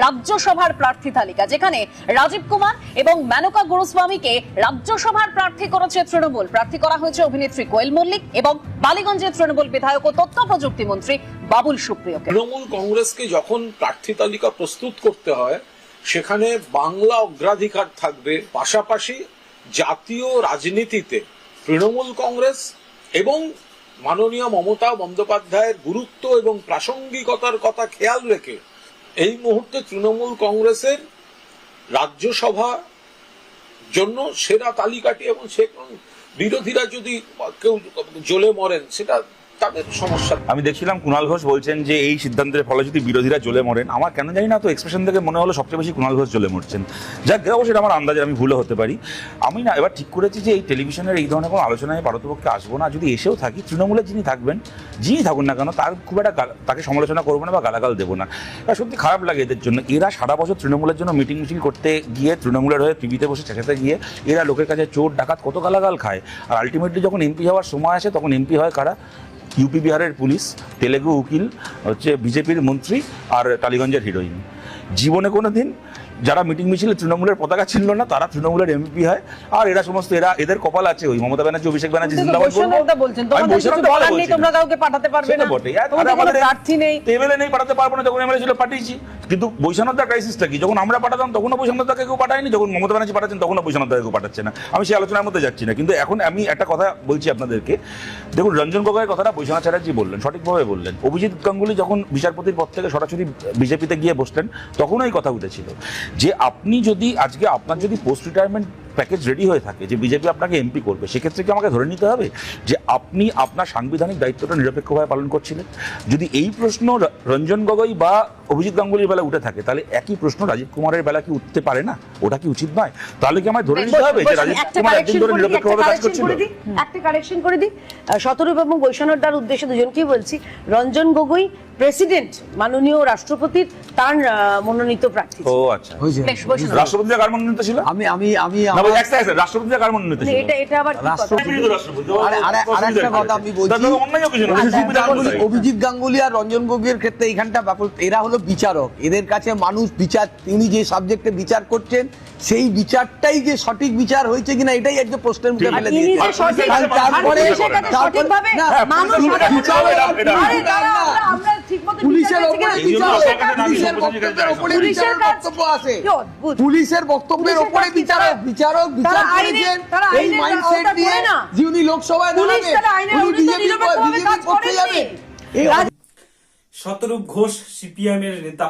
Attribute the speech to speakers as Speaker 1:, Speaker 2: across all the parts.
Speaker 1: রাজ্যসভার প্রার্থী তালিকা, যেখানে রাজীব কুমার এবং মেনকা গুরুস্বামীকে রাজ্যসভার প্রার্থী করেছে তৃণমূল। প্রার্থী করা হয়েছে অভিনেত্রী কোয়েল মল্লিক এবং বালিগঞ্জের তৃণমূল বিধায়ক ও তথ্য প্রযুক্তি মন্ত্রী বাবুল সুপ্রিয়কে।
Speaker 2: তৃণমূল কংগ্রেসকে যখন প্রার্থী তালিকা প্রস্তুত করতে হয়, সেখানে বাংলা অগ্রাধিকার থাকবে, পাশাপাশি জাতীয় রাজনীতিতে তৃণমূল কংগ্রেস এবং মাননীয় মমতা বন্দ্যোপাধ্যায়ের গুরুত্ব এবং প্রাসঙ্গিকতার কথা খেয়াল রেখে এই মুহূর্তে তৃণমূল কংগ্রেসের রাজ্যসভা জন্য সেরা তালিকাটি, এবং সে বিরোধীরা যদি কেউ জ্বলে মরেন সেটা তাদের সমস্যা।
Speaker 3: আমি দেখছিলাম কুণাল ঘোষ বলছেন যে এই সিদ্ধান্তের ফলে যদি বিরোধীরা জ্বলে মরেন, আমার কেন জানি না তো এক্সপ্রেশন থেকে মনে হলো সবচেয়ে বেশি কুণাল ঘোষ জ্বলে মরছেন। যাক, অবশ্যই আমার আন্দাজে, আমি ভুলে হতে পারি। আমি না এবার ঠিক করেছি যে এই টেলিভিশনের এই ধরনের কোনো আলোচনায় পারতপক্ষে আসবো না। যদি এসেও থাকি, তৃণমূলের যিনি থাকবেন, যিনি থাকুন না কেন, তার খুব একটা তাকে সমালোচনা করবো না বা গালাগাল দেবো না। এবার সত্যি খারাপ লাগে এদের জন্য। এরা সারা বছর তৃণমূলের জন্য মিটিং করতে গিয়ে, তৃণমূলের হয়ে টিভিতে বসে চেঁচাতে গিয়ে এরা লোকের কাছে চোর ডাকাত কত গালাগাল খায়। আর আলটিমেটলি যখন এমপি হওয়ার সময় আসে, তখন এমপি হয় কারা? ইউপি বিহারের পুলিশ, তেলেগু উকিল, হচ্ছে বিজেপির মন্ত্রী আর টালিগঞ্জের হিরোইন। জীবনে কোনো দিন যারা মিটিং মিছিলে তৃণমূলের পতাকা ছিল না, তারা তৃণমূলের এমপি হয়। আর এরা সমস্ত এদের কপাল আছে ওই মমতা ব্যানার্জি, অভিষেক ব্যানার্জি জিন্দাবাদ পাঠাতে পারবো না, যখন এমএলএ ছিল পাঠিয়েছি। কিন্তু বৈষম্যতার ক্রাইসিসটা কি? যখন আমরা পাঠাতাম তখনও বৈষম্যতাকে কেউ পাঠায়নি, যখন মমতা ব্যানার্জি পাঠাচ্ছেন তখনও বৈষম্যতাকে কেউ পাঠাচ্ছে না। আমি সেই আলোচনার মধ্যে যাচ্ছি না। কিন্তু এখন আমি একটা কথা বলছি আপনাদেরকে। দেখুন, রঞ্জন গগৈয়ের কথাটা বৈষম্য চ্যাটার্জি বললেন, সঠিকভাবে বললেন। অভিজিৎ গাঙ্গুলি যখন বিচারপতির পদ থেকে সরাসরি বিজেপিতে গিয়ে বসলেন, তখনও এই কথা উঠেছিল যে আপনি যদি আজকে আপনার যদি পোস্ট রিটায়ারমেন্ট প্যাকেজ রেডি হয়ে থাকে যে বিজেপি আপনাকে এমপি করবে, সেক্ষেত্রে কি আমাকে ধরে নিতে হবে যে আপনি আপনার সাংবিধানিক দায়িত্বটা নিরপেক্ষভাবে পালন করছিলেন? যদি এই প্রশ্ন রঞ্জন গগৈ বা অভিজিৎ গাঙ্গুলির বেলা উঠে থাকে, তাহলে একই প্রশ্ন রাজীব কুমারের বেলা কি উঠতে পারে না? ওটা কি উচিত নয়? তাহলে কি আমায় ধরে নিতে হবে যে রাজীব কুমার একদিন ধরে নিরপেক্ষভাবে কাজ করছিল?
Speaker 4: একটা কারেকশন করে দিই, শতরূপ এবং বৈষ্ণবদার উদ্দেশ্যে দুজনকেই বলছি, রঞ্জন গগৈ প্রেসিডেন্ট, মাননীয় রাষ্ট্রপতির তার মনোনীত প্রার্থী।
Speaker 3: ও আচ্ছা, রাষ্ট্রপতির কার মনোনীত ছিল? রাষ্ট্রপতির কার মনোনীত ছিল?
Speaker 4: এটা আবার
Speaker 5: আরেকটা কথা আমি বলছি, অভিজিৎ গাঙ্গুলি আর রঞ্জন গগৈয়ের ক্ষেত্রে এইখানটা ব্যাপার, এরা হলো বিচারক। এদের কাছে মানুষ বিচার, উনি যে সাবজেক্টে বিচার করছেন সেই বিচারটাই যে সঠিক বিচার হয়েছে কিনা, এটাই একটা প্রশ্নের মুখে ফেলে দিয়েছে। পুলিশের বক্তব্যের উপরে বিচারক বিচার করেছেন এই মাইন্ডসেট নিয়ে যে উনি লোকসভায় দাঁড়াবেন, উনি বিজেপি করতে যাবেন।
Speaker 6: শতরূপ ঘোষ সিপিএম এর নেতা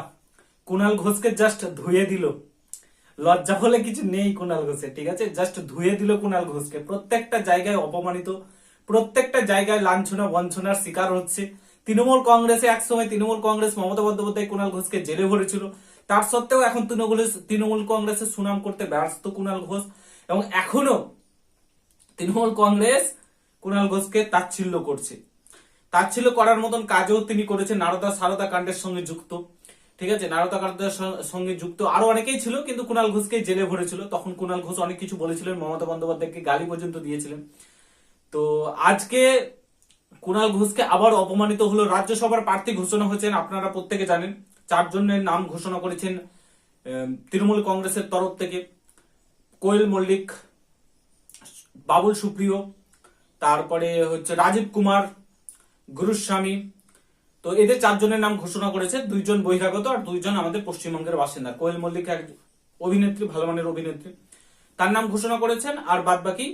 Speaker 6: কুণাল ঘোষকে জাস্ট ধুয়ে দিল। লজ্জা বলে কিছু নেই কুণাল ঘোষের, ঠিক আছে? জাস্ট ধুয়ে দিল কুণাল ঘোষকে। প্রত্যেকটা জায়গায় অপমানিত, প্রত্যেকটা জায়গায় লাঞ্ছনা বঞ্চনার শিকার হচ্ছে। তৃণমূল কংগ্রেসে একসময় তৃণমূল কংগ্রেস মমতা বন্দ্যোপাধ্যায় কুণাল ঘোষকে জেলে ভরেছিল, তার সত্ত্বেও এখন তৃণমূল কংগ্রেসের সুনাম করতে ব্যস্ত কুণাল ঘোষ। এবং এখনো তৃণমূল কংগ্রেস কুণাল ঘোষকে তাচ্ছিল্য করছে। তাচ্ছিল্য করার মতন কাজও তিনি করেছেন নারদা সারদা কাণ্ডের সঙ্গে যুক্ত, ঠিক আছে? নারদা কাণ্ডের সঙ্গে যুক্ত আরো অনেকেই ছিল, কিন্তু কুণাল ঘোষকে জেলে ভরেছিল। তখন কুণাল ঘোষ অনেক কিছু বলেছিলেন, মমতা বন্দ্যোপাধ্যায়কে গালি পর্যন্ত দিয়েছিলেন। তো আজকে কুণাল ঘোষকে আবার অপমানিত হলো। রাজ্যসভার প্রার্থী ঘোষণা হয়েছেন, আপনারা প্রত্যেকে জানেন। 4 জনের নাম ঘোষণা করেছেন তৃণমূল কংগ্রেসের তরফ থেকে। কোয়েল মল্লিক, বাবুল সুপ্রিয়, তারপরে হচ্ছে রাজীব কুমার, গুরুস্বামী। তো এদের 4 জনের নাম ঘোষণা করেছে। 2 জন বহিরাগত আর 2 জন আমাদের পশ্চিমবঙ্গের বাসিন্দা। কোয়েল মল্লিক এক অভিনেত্রী, ভালো মানের অভিনেত্রী, তার নাম ঘোষণা করেছেন। আর বাদ বাকি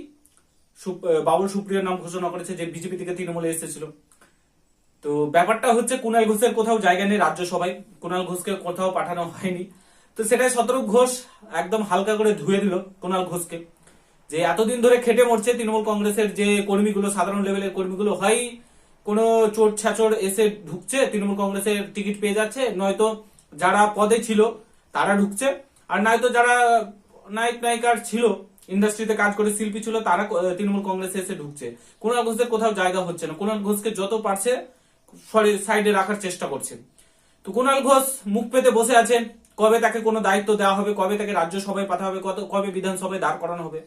Speaker 6: বাবুল সুপ্রিয়র নাম ঘোষণা করেছে, যে বিজেপি থেকে তৃণমূলে এসেছিল। তো ব্যাপারটা হচ্ছে কুণাল ঘোষের কোথাও জায়গা নেই রাজ্যসভায়, কুণাল ঘোষকে কোথাও পাঠানো হয়নি। তো সেটাই শতরূপ ঘোষ একদম হালকা করে ধুয়ে দিল কুণাল ঘোষকে, যে এতদিন ধরে খেটে মরছে তৃণমূল কংগ্রেসের যে কর্মীগুলো, সাধারণ লেভেলের কর্মীগুলো, হয় কোনো চোর ছাচোর এসে ঢুকছে তৃণমূল কংগ্রেসের টিকিট পেয়ে যাচ্ছে, নয়তো যারা পদে ছিল তারা ঢুকছে, আর নয়তো যারা নায়ক নায়িকার ছিল, ইন্ডাস্ট্রিতে কাজ করে শিল্পী ছিল, তারা তৃণমূল কংগ্রেসে এসে ঢুকছে। কুণাল ঘোষের কোথাও জায়গা হচ্ছে না। কুণাল ঘোষকে যত পারছে সাইডে রাখার চেষ্টা করছে। তো কুণাল ঘোষ মুখ পেতে বসে আছেন, কবে তাকে কোনো দায়িত্ব দেওয়া হবে, কবে তাকে রাজ্যসভায় পাঠানো হবে, কবে বিধানসভায় দাঁড় করানো হবে,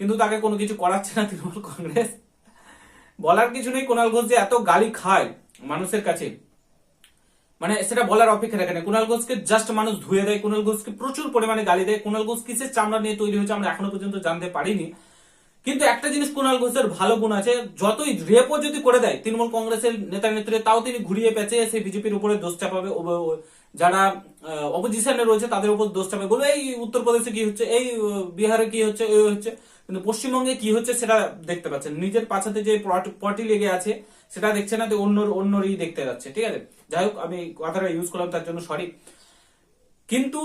Speaker 6: কিন্তু তাকে কোনো কিছু করাচ্ছে না তৃণমূল কংগ্রেস। বলার কিছু নেই। কুণাল ঘোষ যে এত গালি খায় মানুষের কাছে, মানে সেটা বলার অপেক্ষা রাখে না। কুণাল ঘোষকে জাস্ট মানুষ ধুয়ে দেয়, কুণাল ঘোষকে প্রচুর পরিমাণে গালি দেয়। কুণাল ঘোষ কিসের চামড়া নিয়ে তৈরি হয়েছে আমরা এখনো পর্যন্ত জানতে পারিনি। কিন্তু একটা জিনিস কুণাল ঘোষের ভালো গুণ আছে, যতই রেপও যদি করে দেয় তৃণমূল কংগ্রেসের নেতা নেত্রী, তাও তিনি ঘুরিয়ে পেঁচে সেই বিজেপির উপরে দোষ চাপাবে, যারা অপোজিশনে রয়েছে তাদের উপর দোষ চাপাবে, বলবে এই উত্তরপ্রদেশে কি হচ্ছে, এই বিহারে কি হচ্ছে, এই হচ্ছে। কিন্তু পশ্চিমবঙ্গে কি হচ্ছে সেটা দেখতে পাচ্ছেন, নিজের পাছাতে যে পটি লেগে আছে সেটা দেখছে না, তো অন্যরই দেখতে যাচ্ছে। ঠিক আছে, যাই হোক আমি কথাটা ইউজ করলাম তার জন্য সরি। কিন্তু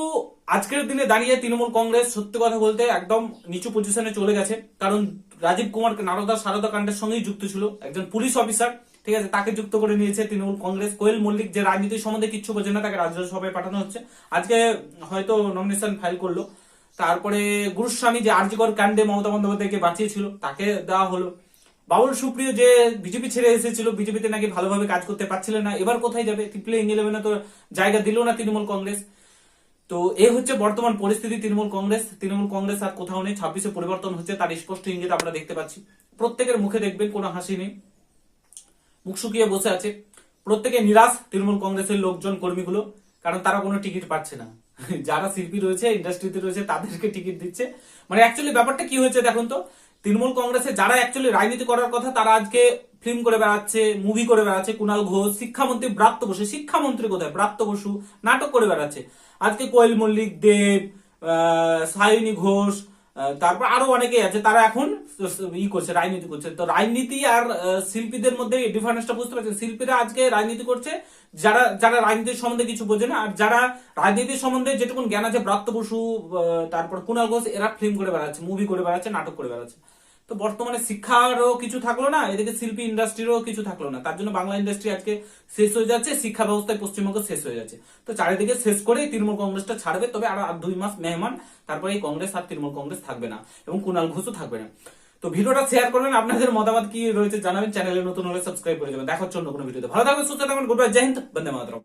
Speaker 6: আজকের দিনে দাঁড়িয়ে তৃণমূল কংগ্রেস সত্যি কথা বলতে একদম নিচু পজিশনে চলে গেছে। কারণ রাজীব কুমার নারদা সারদা কাণ্ডের সঙ্গেই যুক্ত ছিল, একজন পুলিশ অফিসার, ঠিক আছে, তাকে যুক্ত করে নিয়েছে তৃণমূল কংগ্রেস। কোয়েল মল্লিক যে রাজনীতির সম্বন্ধে কিচ্ছু বোঝে না, তাকে রাজ্যসভায় পাঠানো হচ্ছে, আজকে হয়তো নমিনেশন ফাইল করলো। তারপরে গুরুস্বামী যে আরজিকর কাণ্ডে মমতা বন্দ্যোপাধ্যায়কে বাঁচিয়েছিল, তাকে দেওয়া হলো। বাবুল সুপ্রিয় যে বিজেপি ছেড়ে এসেছিল, বিজেপিতে নাকি ভালোভাবে কাজ করতে পারছিলেন না, এবার কোথায় যাবে, প্লেইং ইলেভেনে তো জায়গা দিল না তৃণমূল কংগ্রেস। তো এই হচ্ছে বর্তমান পরিস্থিতি তৃণমূল কংগ্রেস আর কোথাও নেই। 26-এ পরিবর্তন হচ্ছে, তার স্পষ্ট ইঙ্গিত আমরা দেখতে পাচ্ছি। প্রত্যেকের মুখে দেখবেন কোনো হাসি নেই, মুখ শুকিয়ে বসে আছে, প্রত্যেকে নিরাশ তৃণমূল কংগ্রেসের লোকজন কর্মীগুলো, কারণ তারা কোনো টিকিট পাচ্ছে না। যারা শিল্পী রয়েছে, ইন্ডাস্ট্রিতে রয়েছে, তাদেরকে টিকিট দিচ্ছে। মানে অ্যাকচুয়ালি ব্যাপারটা কি হয়েছে দেখুন তো, তৃণমূল কংগ্রেসে যারা অ্যাকচুয়ালি রাজনীতি করার কথা তারা আজকে ফিল্ম করে বেড়াচ্ছে, মুভি করে বেড়াচ্ছে। কুণাল ঘোষ, শিক্ষামন্ত্রী ব্রাত্য বসু, শিক্ষামন্ত্রী কোথায়, ব্রাত্য বসু নাটক করে বেড়াচ্ছে। আজকে কোয়েল মল্লিক, দেব, সায়নী ঘোষ, তারপর আরো অনেকেই আছে, তারা এখন করছে, রাজনীতি করছে। তো রাজনীতি আর শিল্পীদের মধ্যে ডিফারেন্সটা বুঝতে পারছেন। শিল্পীরা আজকে রাজনীতি করছে, যারা যারা রাজনীতির সম্বন্ধে কিছু বোঝে না, আর যারা রাজনীতির সম্বন্ধে যেটুকুন জ্ঞান আছে, ব্রাত্য বসু, তারপর কুণাল ঘোষ, এরা ফিল্ম করে বেড়াচ্ছে, মুভি করে বেড়াচ্ছে, নাটক করে বেড়াচ্ছে। তো বর্তমানে শিক্ষারও কিছু থাকলো না, এদিকে শিল্পী ইন্ডাস্ট্রিরও কিছু থাকলো না। তার জন্য বাংলা ইন্ডাস্ট্রি আজকে শেষ হয়ে যাচ্ছে, শিক্ষা ব্যবস্থায় পশ্চিমবঙ্গ শেষ হয়ে যাচ্ছে। তো চারিদিকে শেষ করেই তৃণমূল কংগ্রেসটা ছাড়বে, তবে আর 2 মাস মেহমান, তারপরে এই কংগ্রেস আর তৃণমূল কংগ্রেস থাকবে না, এবং কুণাল ঘোষও থাকবে না। তো ভিডিওটা শেয়ার করবেন, আপনাদের মতামত কি রয়েছে জানাবেন, চ্যানেলে নতুন হলে সাবস্ক্রাইব করে যাবেন। দেখা হচ্ছে অন্য কোনো ভিডিওতে। ভালো থাকবেন, সুস্থ থাকবেন, গুড বাই, জয় হিন্দ, বন্দে মাতরম।